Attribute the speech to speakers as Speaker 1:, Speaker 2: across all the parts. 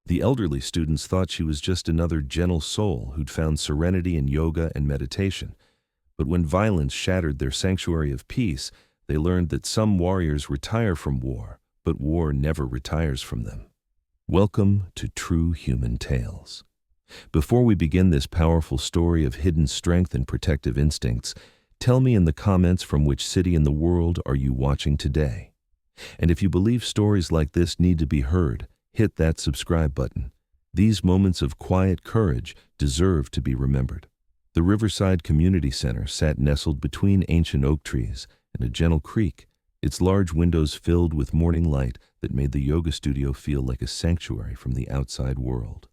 Speaker 1: The elderly students thought she was just another gentle soul who'd found serenity in yoga and meditation. But when violence shattered their sanctuary of peace, they learned that some warriors retire from war, but war never retires from them. Welcome to True Human Tales. Before we begin this powerful story of hidden strength and protective instincts, tell me in the comments from which city in the world are you watching today. And if you believe stories like this need to be heard, hit that subscribe button. These moments of quiet courage deserve to be remembered. The Riverside Community Center sat nestled between ancient oak trees and a gentle creek, its large windows filled with morning light that made the yoga studio feel like a sanctuary from the outside world.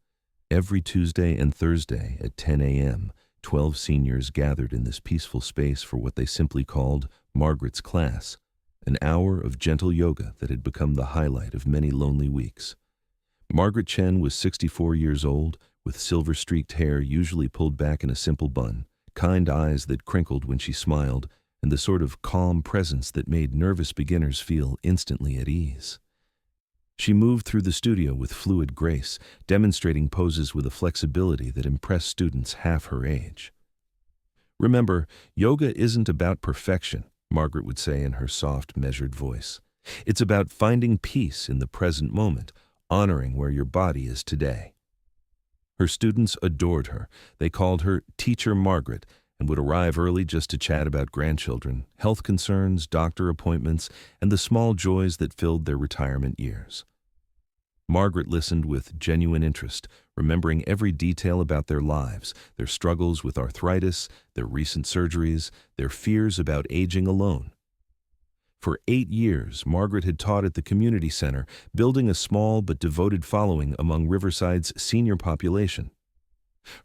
Speaker 1: Every Tuesday and Thursday at 10 a.m., 12 seniors gathered in this peaceful space for what they simply called Margaret's class, an hour of gentle yoga that had become the highlight of many lonely weeks. Margaret Chen was 64 years old, with silver-streaked hair usually pulled back in a simple bun, kind eyes that crinkled when she smiled, and the sort of calm presence that made nervous beginners feel instantly at ease. She moved through the studio with fluid grace, demonstrating poses with a flexibility that impressed students half her age. Remember, yoga isn't about perfection, Margaret would say in her soft, measured voice. It's about finding peace in the present moment, honoring where your body is today. Her students adored her. They called her Teacher Margaret and would arrive early just to chat about grandchildren, health concerns, doctor appointments, and the small joys that filled their retirement years. Margaret listened with genuine interest, remembering every detail about their lives, their struggles with arthritis, their recent surgeries, their fears about aging alone. For 8 years, Margaret had taught at the community center, building a small but devoted following among Riverside's senior population.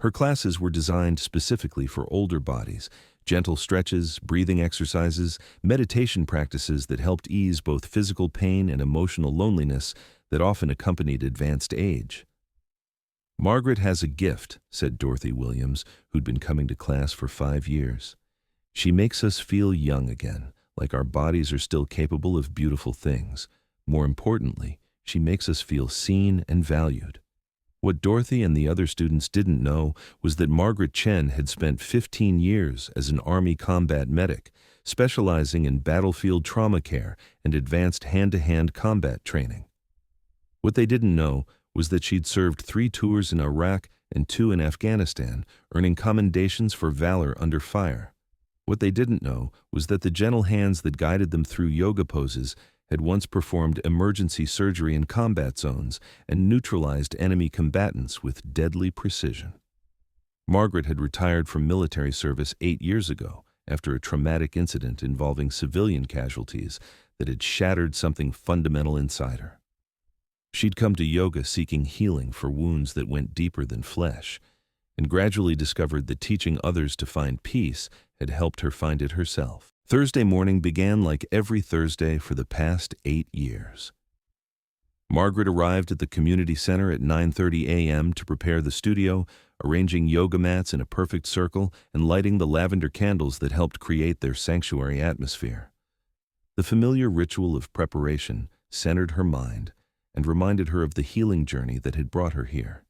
Speaker 1: Her classes were designed specifically for older bodies, gentle stretches, breathing exercises, meditation practices that helped ease both physical pain and emotional loneliness that often accompanied advanced age. "Margaret has a gift," said Dorothy Williams, who'd been coming to class for 5 years. "She makes us feel young again, like our bodies are still capable of beautiful things. More importantly, she makes us feel seen and valued." What Dorothy and the other students didn't know was that Margaret Chen had spent 15 years as an Army combat medic, specializing in battlefield trauma care and advanced hand-to-hand combat training. What they didn't know was that she'd served 3 tours in Iraq and 2 in Afghanistan, earning commendations for valor under fire. What they didn't know was that the gentle hands that guided them through yoga poses had once performed emergency surgery in combat zones and neutralized enemy combatants with deadly precision. Margaret had retired from military service 8 years ago after a traumatic incident involving civilian casualties that had shattered something fundamental inside her. She'd come to yoga seeking healing for wounds that went deeper than flesh, and gradually discovered that teaching others to find peace had helped her find it herself. Thursday morning began like every Thursday for the past 8 years. Margaret arrived at the community center at 9:30 a.m. to prepare the studio, arranging yoga mats in a perfect circle and lighting the lavender candles that helped create their sanctuary atmosphere. The familiar ritual of preparation centered her mind and reminded her of the healing journey that had brought her here.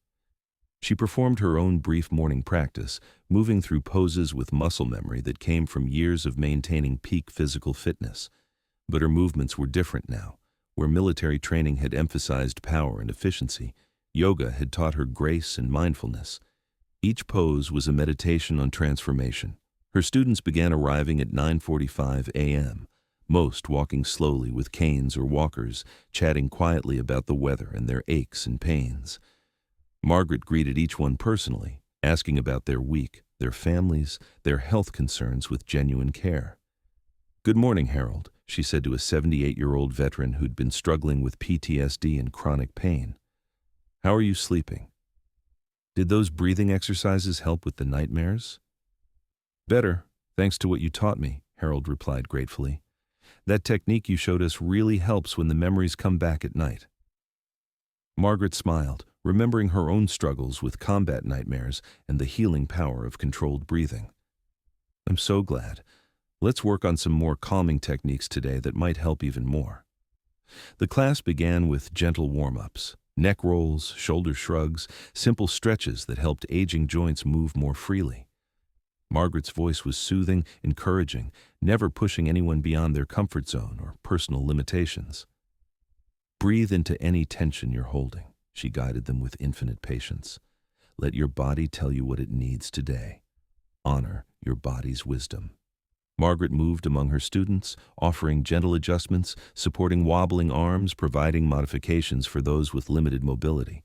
Speaker 1: She performed her own brief morning practice, moving through poses with muscle memory that came from years of maintaining peak physical fitness. But her movements were different now. Where military training had emphasized power and efficiency, yoga had taught her grace and mindfulness. Each pose was a meditation on transformation. Her students began arriving at 9:45 a.m., most walking slowly with canes or walkers, chatting quietly about the weather and their aches and pains. Margaret greeted each one personally, asking about their week, their families, their health concerns with genuine care. "Good morning, Harold," she said to a 78-year-old veteran who'd been struggling with PTSD and chronic pain. "How are you sleeping? Did those breathing exercises help with the nightmares?" "Better, thanks to what you taught me," Harold replied gratefully. "That technique you showed us really helps when the memories come back at night." Margaret smiled, remembering her own struggles with combat nightmares and the healing power of controlled breathing. "I'm so glad. Let's work on some more calming techniques today that might help even more." The class began with gentle warm-ups, Neck rolls, shoulder shrugs, simple stretches that helped aging joints move more freely. Margaret's voice was soothing, encouraging, never pushing anyone beyond their comfort zone or personal limitations. Breathe into any tension you're holding, she guided them with infinite patience. Let your body tell you what it needs today. Honor your body's wisdom. Margaret moved among her students, offering gentle adjustments, supporting wobbling arms, providing modifications for those with limited mobility.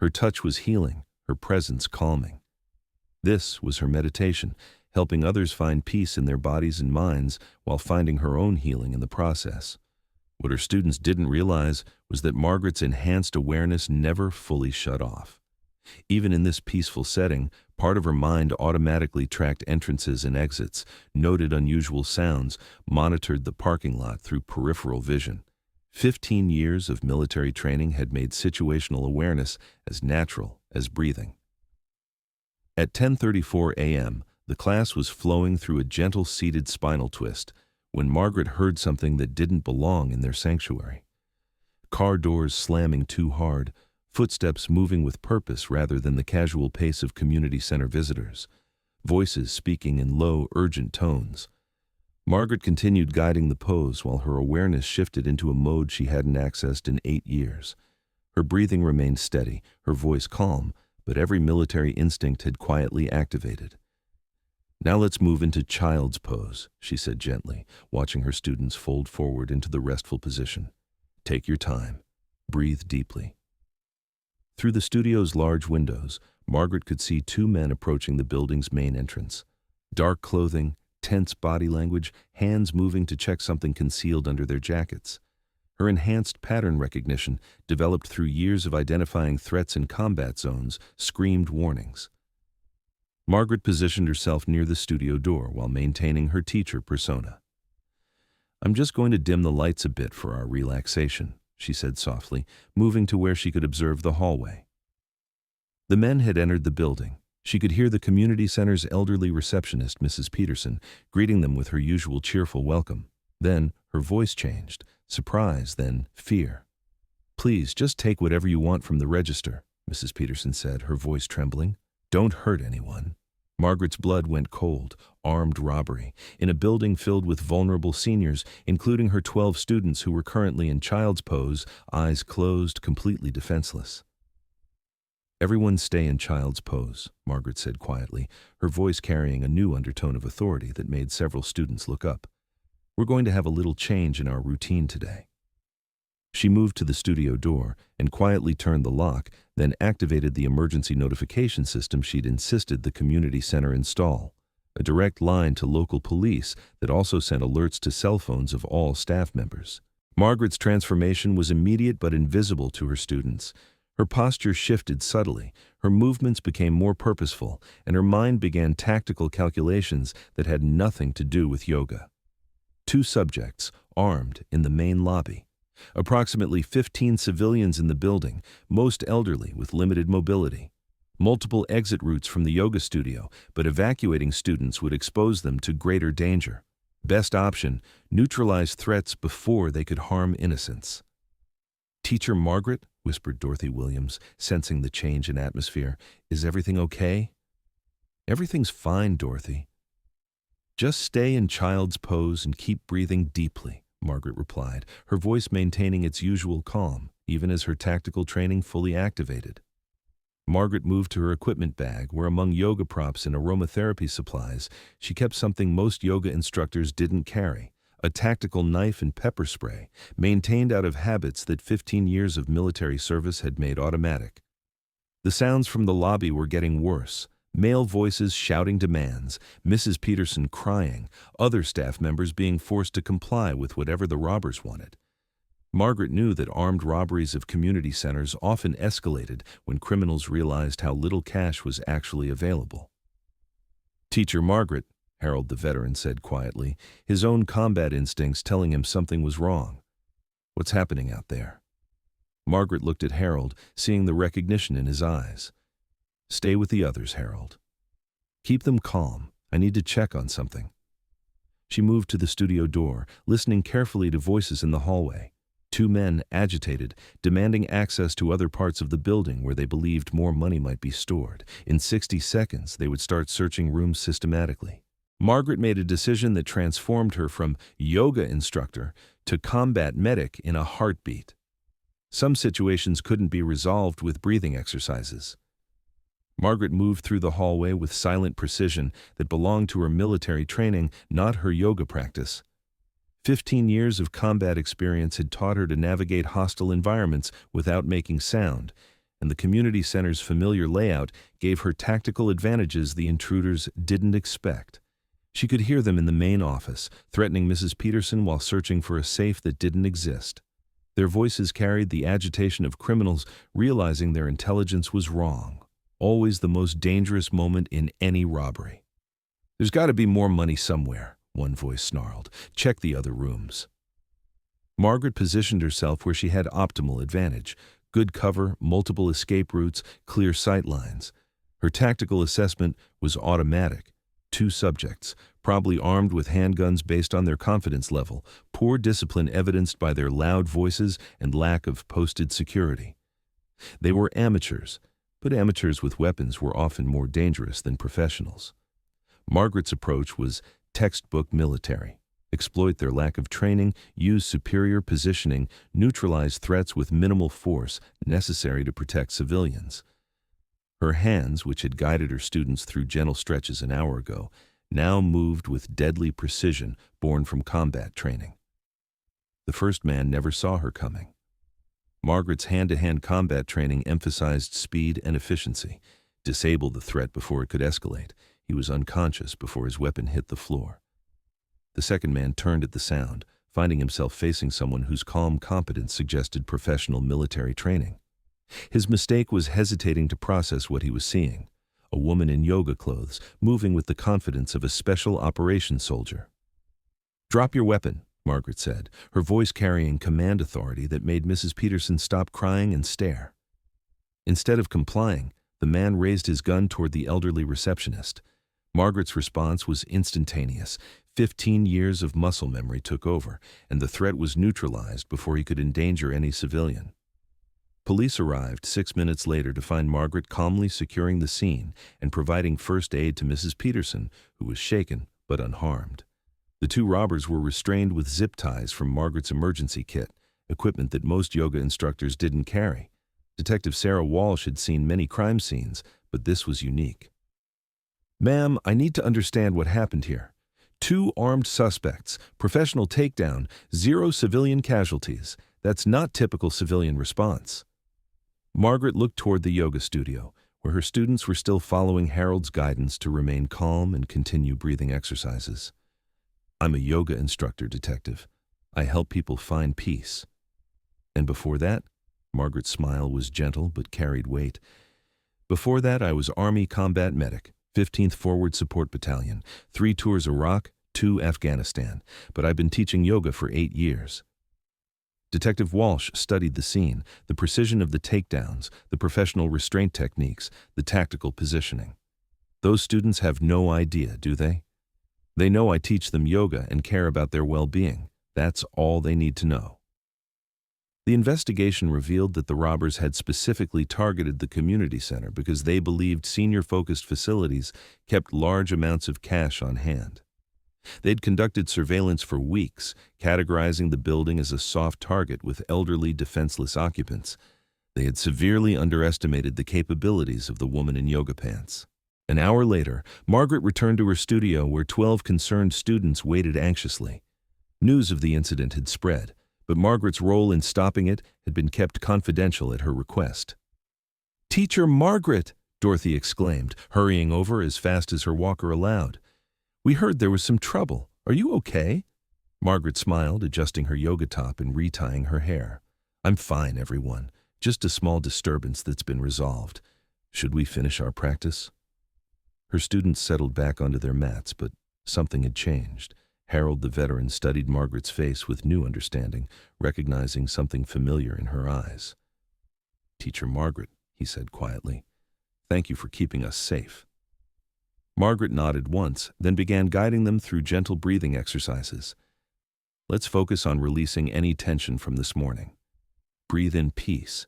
Speaker 1: Her touch was healing, her presence calming. This was her meditation, helping others find peace in their bodies and minds while finding her own healing in the process. What her students didn't realize was that Margaret's enhanced awareness never fully shut off. Even in this peaceful setting, part of her mind automatically tracked entrances and exits, noted unusual sounds, monitored the parking lot through peripheral vision. 15 years of military training had made situational awareness as natural as breathing. At 10:34 a.m., the class was flowing through a gentle seated spinal twist when Margaret heard something that didn't belong in their sanctuary. Car doors slamming too hard, footsteps moving with purpose rather than the casual pace of community center visitors, voices speaking in low, urgent tones. Margaret continued guiding the pose while her awareness shifted into a mode she hadn't accessed in 8 years. Her breathing remained steady, her voice calm, but every military instinct had quietly activated. Now let's move into child's pose, she said gently, watching her students fold forward into the restful position. Take your time. Breathe deeply. Through the studio's large windows, Margaret could see 2 men approaching the building's main entrance. Dark clothing, tense body language, hands moving to check something concealed under their jackets. Her enhanced pattern recognition, developed through years of identifying threats in combat zones, screamed warnings. Margaret positioned herself near the studio door while maintaining her teacher persona. I'm just going to dim the lights a bit for our relaxation, she said softly, moving to where she could observe the hallway. The men had entered the building. She could hear the community center's elderly receptionist, Mrs. Peterson, greeting them with her usual cheerful welcome. Then her voice changed, surprise, then fear. Please, just take whatever you want from the register, Mrs. Peterson said, her voice trembling. Don't hurt anyone. Margaret's blood went cold. Armed robbery in a building filled with vulnerable seniors, including her 12 students who were currently in child's pose, eyes closed, completely defenseless. Everyone stay in child's pose, Margaret said quietly, her voice carrying a new undertone of authority that made several students look up. We're going to have a little change in our routine today. She moved to the studio door and quietly turned the lock, then activated the emergency notification system she'd insisted the community center install, a direct line to local police that also sent alerts to cell phones of all staff members. Margaret's transformation was immediate but invisible to her students. Her posture shifted subtly, her movements became more purposeful, and her mind began tactical calculations that had nothing to do with yoga. 2 subjects, armed, in the main lobby. Approximately 15 civilians in the building, most elderly with limited mobility. Multiple exit routes from the yoga studio, but evacuating students would expose them to greater danger. Best option, neutralize threats before they could harm innocents. Teacher Margaret, whispered Dorothy Williams, sensing the change in atmosphere, is everything okay? Everything's fine, Dorothy. Just stay in child's pose and keep breathing deeply, Margaret replied, her voice maintaining its usual calm, even as her tactical training fully activated. Margaret moved to her equipment bag, where among yoga props and aromatherapy supplies, she kept something most yoga instructors didn't carry, a tactical knife and pepper spray, maintained out of habits that 15 years of military service had made automatic. The sounds from the lobby were getting worse. Male voices shouting demands, Mrs. Peterson crying, other staff members being forced to comply with whatever the robbers wanted. Margaret knew that armed robberies of community centers often escalated when criminals realized how little cash was actually available. Teacher Margaret, Harold the veteran said quietly, his own combat instincts telling him something was wrong. What's happening out there? Margaret looked at Harold, seeing the recognition in his eyes. Stay with the others, Harold. Keep them calm. I need to check on something. She moved to the studio door, listening carefully to voices in the hallway. Two men, agitated, demanding access to other parts of the building where they believed more money might be stored. In 60 seconds, they would start searching rooms systematically. Margaret made a decision that transformed her from yoga instructor to combat medic in a heartbeat. Some situations couldn't be resolved with breathing exercises. Margaret moved through the hallway with silent precision that belonged to her military training, not her yoga practice. 15 years of combat experience had taught her to navigate hostile environments without making sound, and the community center's familiar layout gave her tactical advantages the intruders didn't expect. She could hear them in the main office, threatening Mrs. Peterson while searching for a safe that didn't exist. Their voices carried the agitation of criminals realizing their intelligence was wrong. Always the most dangerous moment in any robbery. "There's got to be more money somewhere," one voice snarled. "Check the other rooms." Margaret positioned herself where she had optimal advantage. Good cover, multiple escape routes, clear sight lines. Her tactical assessment was automatic. 2 subjects, probably armed with handguns based on their confidence level, poor discipline evidenced by their loud voices and lack of posted security. They were amateurs, but amateurs with weapons were often more dangerous than professionals. Margaret's approach was textbook military. Exploit their lack of training, use superior positioning, neutralize threats with minimal force necessary to protect civilians. Her hands, which had guided her students through gentle stretches an hour ago, now moved with deadly precision born from combat training. The first man never saw her coming. Margaret's hand-to-hand combat training emphasized speed and efficiency, disabled the threat before it could escalate. He was unconscious before his weapon hit the floor. The second man turned at the sound, finding himself facing someone whose calm competence suggested professional military training. His mistake was hesitating to process what he was seeing. A woman in yoga clothes, moving with the confidence of a special operations soldier. "Drop your weapon," Margaret said, her voice carrying command authority that made Mrs. Peterson stop crying and stare. Instead of complying, the man raised his gun toward the elderly receptionist. Margaret's response was instantaneous. 15 years of muscle memory took over, and the threat was neutralized before he could endanger any civilian. Police arrived 6 minutes later to find Margaret calmly securing the scene and providing first aid to Mrs. Peterson, who was shaken but unharmed. The 2 robbers were restrained with zip ties from Margaret's emergency kit, equipment that most yoga instructors didn't carry. Detective Sarah Walsh had seen many crime scenes, but this was unique. "Ma'am, I need to understand what happened here. 2 armed suspects, professional takedown, 0 civilian casualties. That's not typical civilian response." Margaret looked toward the yoga studio, where her students were still following Harold's guidance to remain calm and continue breathing exercises. "I'm a yoga instructor, detective. I help people find peace." "And before that?" Margaret's smile was gentle but carried weight. "Before that, I was Army combat medic, 15th Forward Support Battalion, 3 tours Iraq, 2 Afghanistan, but I've been teaching yoga for 8 years." Detective Walsh studied the scene, the precision of the takedowns, the professional restraint techniques, the tactical positioning. "Those students have no idea, do they? They know I teach them yoga and care about their well-being. That's all they need to know." The investigation revealed that the robbers had specifically targeted the community center because they believed senior-focused facilities kept large amounts of cash on hand. They'd conducted surveillance for weeks, categorizing the building as a soft target with elderly, defenseless occupants. They had severely underestimated the capabilities of the woman in yoga pants. An hour later, Margaret returned to her studio where 12 concerned students waited anxiously. News of the incident had spread, but Margaret's role in stopping it had been kept confidential at her request. "Teacher Margaret!" Dorothy exclaimed, hurrying over as fast as her walker allowed. "We heard there was some trouble. Are you okay?" Margaret smiled, adjusting her yoga top and retying her hair. "I'm fine, everyone. Just a small disturbance that's been resolved. Should we finish our practice?" Her students settled back onto their mats, but something had changed. Harold the veteran studied Margaret's face with new understanding, recognizing something familiar in her eyes. "Teacher Margaret," he said quietly, "thank you for keeping us safe." Margaret nodded once, then began guiding them through gentle breathing exercises. Let's focus on releasing any tension from this morning. Breathe in peace.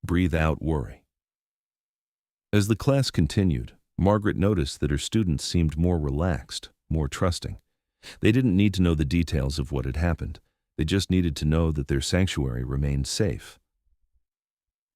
Speaker 1: Breathe out worry. As the class continued, Margaret noticed that her students seemed more relaxed, more trusting. They didn't need to know the details of what had happened. They just needed to know that their sanctuary remained safe.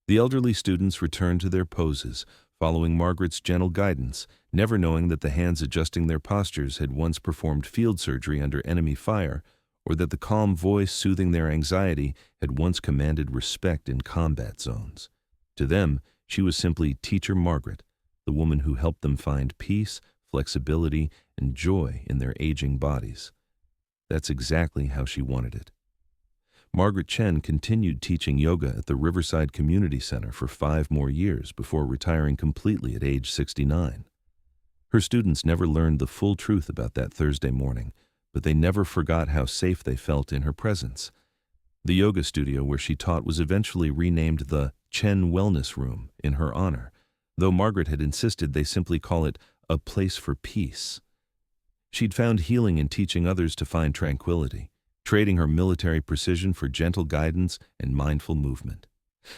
Speaker 1: The elderly students returned to their poses, following Margaret's gentle guidance, never knowing that the hands adjusting their postures had once performed field surgery under enemy fire, or that the calm voice soothing their anxiety had once commanded respect in combat zones. To them, she was simply Teacher Margaret, the woman who helped them find peace, flexibility, and joy in their aging bodies. That's exactly how she wanted it. Margaret Chen continued teaching yoga at the Riverside Community Center for 5 more years before retiring completely at age 69. Her students never learned the full truth about that Thursday morning, but they never forgot how safe they felt in her presence. The yoga studio where she taught was eventually renamed the Chen Wellness Room in her honor, though Margaret had insisted they simply call it a place for peace. She'd found healing in teaching others to find tranquility, trading her military precision for gentle guidance and mindful movement.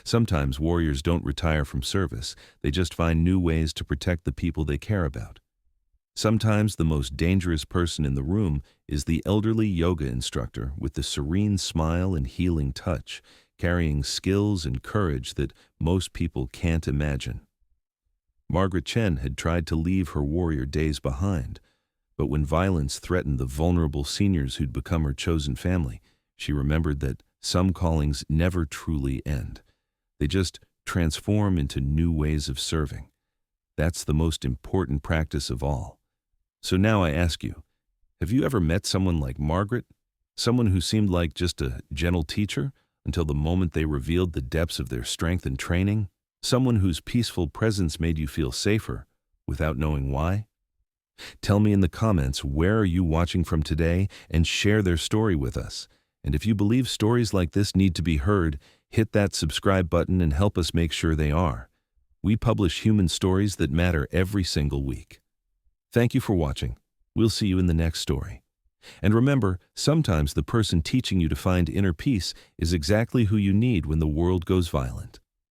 Speaker 1: Sometimes warriors don't retire from service, they just find new ways to protect the people they care about. Sometimes the most dangerous person in the room is the elderly yoga instructor with the serene smile and healing touch, carrying skills and courage that most people can't imagine. Margaret Chen had tried to leave her warrior days behind, but when violence threatened the vulnerable seniors who'd become her chosen family, she remembered that some callings never truly end. They just transform into new ways of serving. That's the most important practice of all. So now I ask you, have you ever met someone like Margaret? Someone who seemed like just a gentle teacher until the moment they revealed the depths of their strength and training? Someone whose peaceful presence made you feel safer without knowing why? Tell me in the comments where are you watching from today and share their story with us. And if you believe stories like this need to be heard, hit that subscribe button and help us make sure they are. We publish human stories that matter every single week. Thank you for watching. We'll see you in the next story. And remember, sometimes the person teaching you to find inner peace is exactly who you need when the world goes violent.